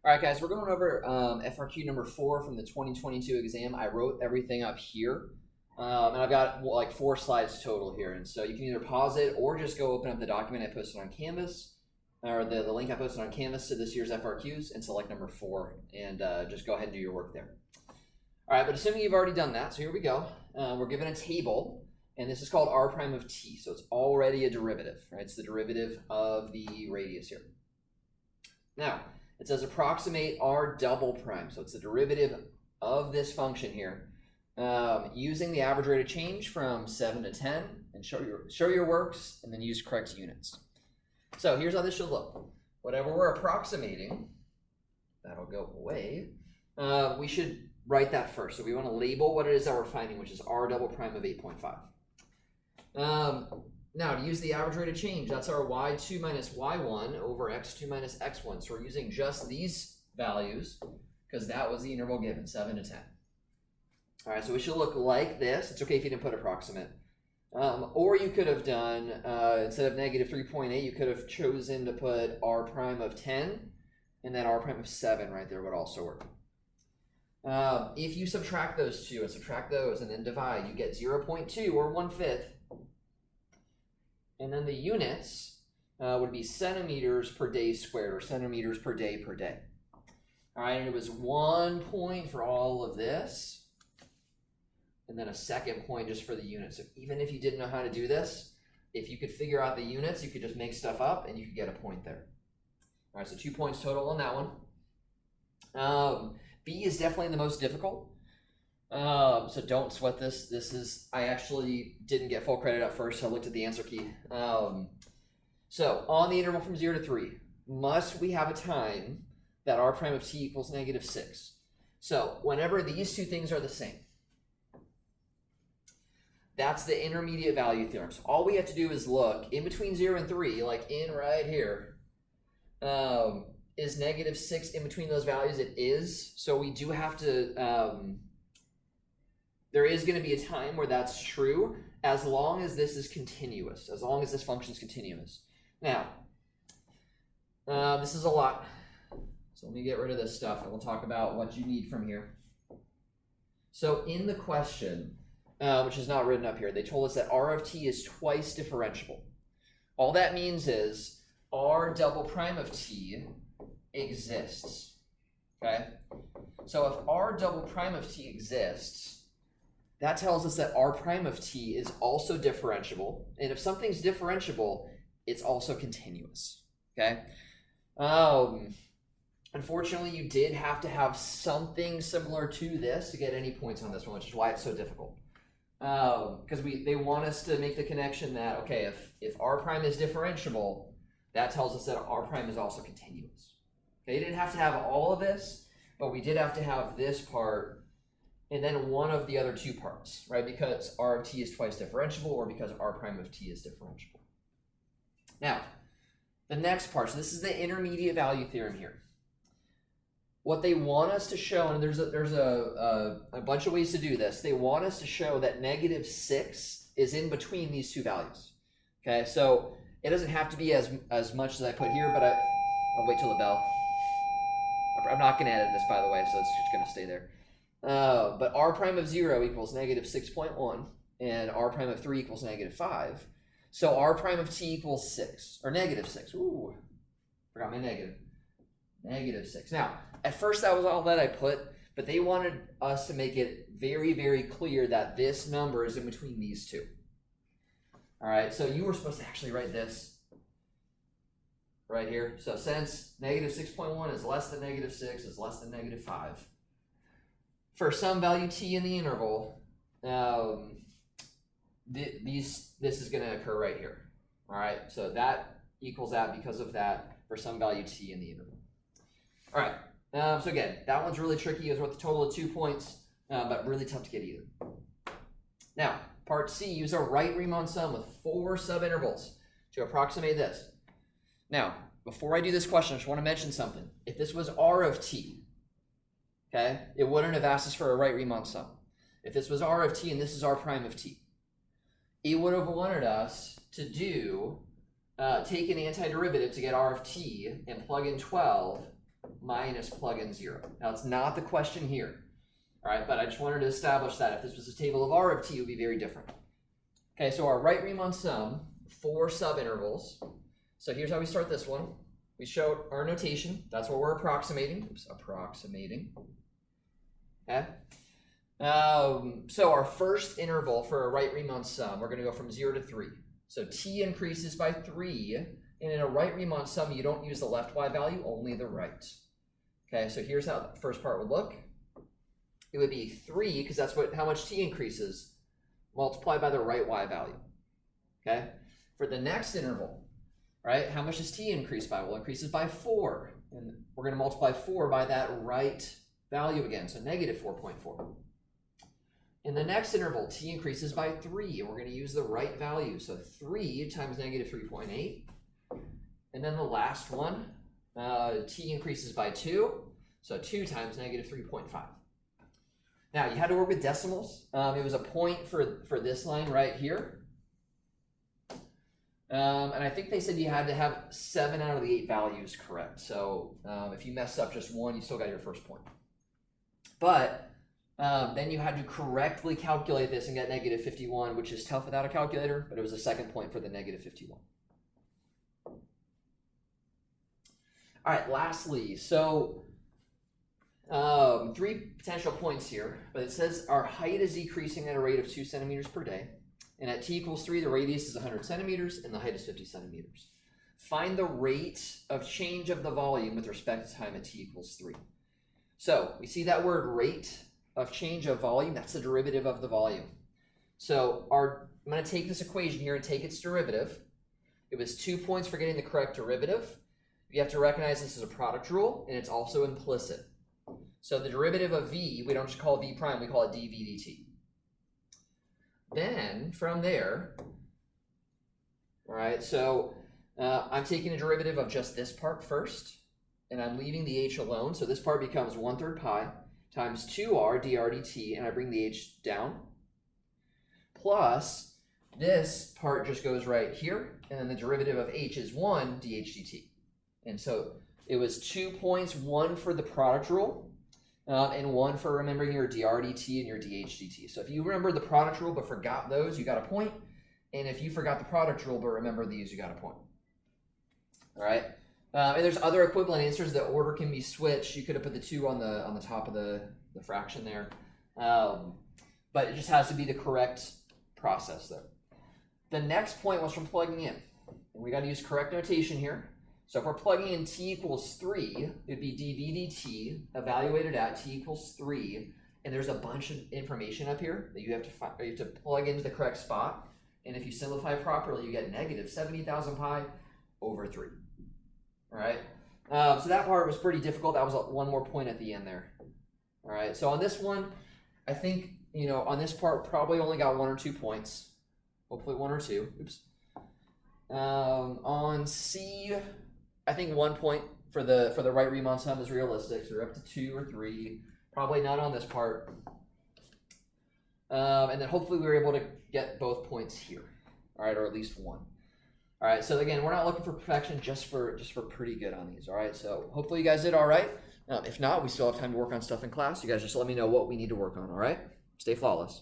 All right, guys, we're going over FRQ number 4 from the 2022 exam. I wrote everything up here, and I've got like 4 slides total here. And so you can either pause it or just go open up the document I posted on Canvas, or the link I posted on Canvas to this year's FRQs, and select number 4, and just go ahead and do your work there. All right, but assuming you've already done that, so here we go. We're given a table, and this is called r prime of t, so it's already a derivative, right? It's the derivative of the radius here. Now, it says approximate r double prime, so it's the derivative of this function here, using the average rate of change from 7 to 10, and show your works, and then use correct units. So here's how this should look. Whatever we're approximating, that'll go away. We should write that first. So we want to label what it is that we're finding, which is r double prime of 8.5. Now, to use the average rate of change, that's our y2 minus y1 over x2 minus x1. So we're using just these values because that was the interval given, 7 to 10. All right, so it should look like this. It's okay if you didn't put approximate. Or you could have done, instead of negative 3.8, you could have chosen to put r prime of 10, and then r prime of 7 right there would also work. If you subtract those two and subtract those and then divide, you get 0.2 or 1/5. And then the units would be centimeters per day squared, or centimeters per day per day. All right, and it was 1 point for all of this, and then a second point just for the units. So even if you didn't know how to do this, if you could figure out the units, you could just make stuff up and you could get a point there. All right, so 2 points total on that one. B is definitely the most difficult. So don't sweat this. I actually didn't get full credit at first, so I looked at the answer key. So on the interval from 0 to 3, must we have a time that r prime of t equals negative 6? So whenever these two things are the same, that's the intermediate value theorem. So all we have to do is look in between 0 and 3, like in right here. Is negative 6 in between those values? It is. So we do have to, there is going to be a time where that's true, as long as this is continuous, as long as this function is continuous. Now, this is a lot. So let me get rid of this stuff, and we'll talk about what you need from here. So in the question, which is not written up here, they told us that r of t is twice differentiable. All that means is r double prime of t exists, okay? So if r double prime of t exists, that tells us that r prime of t is also differentiable, and if something's differentiable, it's also continuous, okay? Unfortunately, you did have to have something similar to this to get any points on this one, which is why it's so difficult. Because they want us to make the connection that, okay, if r prime is differentiable, that tells us that r prime is also continuous. Okay, you didn't have to have all of this, but we did have to have this part and then one of the other two parts, right? Because r of t is twice differentiable, or because r prime of t is differentiable. Now, the next part, so this is the intermediate value theorem here. What they want us to show, and there's a bunch of ways to do this. They want us to show that negative 6 is in between these two values. Okay, so it doesn't have to be as much as I put here, but I'll wait till the bell. I'm not going to edit this, by the way, so it's just going to stay there. But r prime of 0 equals negative 6.1, and r prime of 3 equals negative 5. So r prime of t equals 6, or negative 6. Ooh, forgot my negative. Negative 6. Now, at first that was all that I put, but they wanted us to make it very, very clear that this number is in between these two. All right, so you were supposed to actually write this right here. So since negative 6.1 is less than negative 6 is less than negative 5, for some value t in the interval, this is going to occur right here. All right, so that equals that because of that for some value t in the interval. All right, so again, that one's really tricky. It's worth a total of 2 points, but really tough to get either. Now, part C, use a right-Riemann sum with 4 subintervals to approximate this. Now, before I do this question, I just want to mention something. If this was r of t, okay, it wouldn't have asked us for a right-Riemann sum. If this was r of t and this is r prime of t, it would have wanted us to do take an antiderivative to get r of t and plug in 12 minus plug in 0. Now, it's not the question here, all right? But I just wanted to establish that if this was a table of R of t, it would be very different. Okay, so our right Riemann sum, 4 subintervals. So here's how we start this one. We showed our notation. That's what we're approximating. Oops, approximating. Okay. So our first interval for a right Riemann sum, we're going to go from 0 to 3. So t increases by 3, and in a right Riemann sum, you don't use the left y value, only the right. Okay, so here's how the first part would look. It would be 3, because that's how much t increases, multiplied by the right y value. Okay, for the next interval, right, how much does t increase by? Well, it increases by 4, and we're going to multiply 4 by that right value again, so negative 4.4. In the next interval, t increases by 3, and we're going to use the right value, so 3 times negative 3.8. And then the last one, t increases by 2, so 2 times negative 3.5. Now, you had to work with decimals. It was a point for this line right here. And I think they said you had to have 7 out of the 8 values correct. So if you messed up just one, you still got your first point. But then you had to correctly calculate this and get negative 51, which is tough without a calculator, but it was a second point for the negative 51. All right, lastly, so 3 potential points here, but it says our height is decreasing at a rate of 2 centimeters per day. And at t equals 3, the radius is 100 centimeters and the height is 50 centimeters. Find the rate of change of the volume with respect to time at t equals 3. So we see that word rate of change of volume, that's the derivative of the volume. So I'm going to take this equation here and take its derivative. It was 2 points for getting the correct derivative. You have to recognize this is a product rule, and it's also implicit. So the derivative of v, we don't just call v prime, we call it dv dt. Then, from there, all right, so I'm taking a derivative of just this part first, and I'm leaving the h alone, so this part becomes 1/3 pi times 2r dr dt, and I bring the h down, plus this part just goes right here, and then the derivative of h is 1 dh dt. And so it was 2 points, 1 for the product rule, and 1 for remembering your dr dt and your dh dt. So if you remember the product rule but forgot those, you got a point. And if you forgot the product rule but remember these, you got a point. All right. And there's other equivalent answers. The order can be switched. You could have put the 2 on the top of the fraction there. But it just has to be the correct process there. The next point was from plugging in. And we got to use correct notation here. So if we're plugging in t equals 3, it'd be dv dt evaluated at t equals 3, and there's a bunch of information up here that you have to plug into the correct spot. And if you simplify properly, you get negative 70,000 pi over 3. All right. So that part was pretty difficult. That was one more point at the end there. All right. So on this one, I think on this part probably only got 1 or 2 points. Hopefully 1 or 2. Oops. On C, I think 1 point for the right Riemann sum is realistic, so we're up to 2 or 3. Probably not on this part. And then hopefully we were able to get both points here, all right, or at least 1. All right, so again, we're not looking for perfection, just for pretty good on these. All right, so hopefully you guys did all right. If not, we still have time to work on stuff in class. You guys just let me know what we need to work on. All right, stay flawless.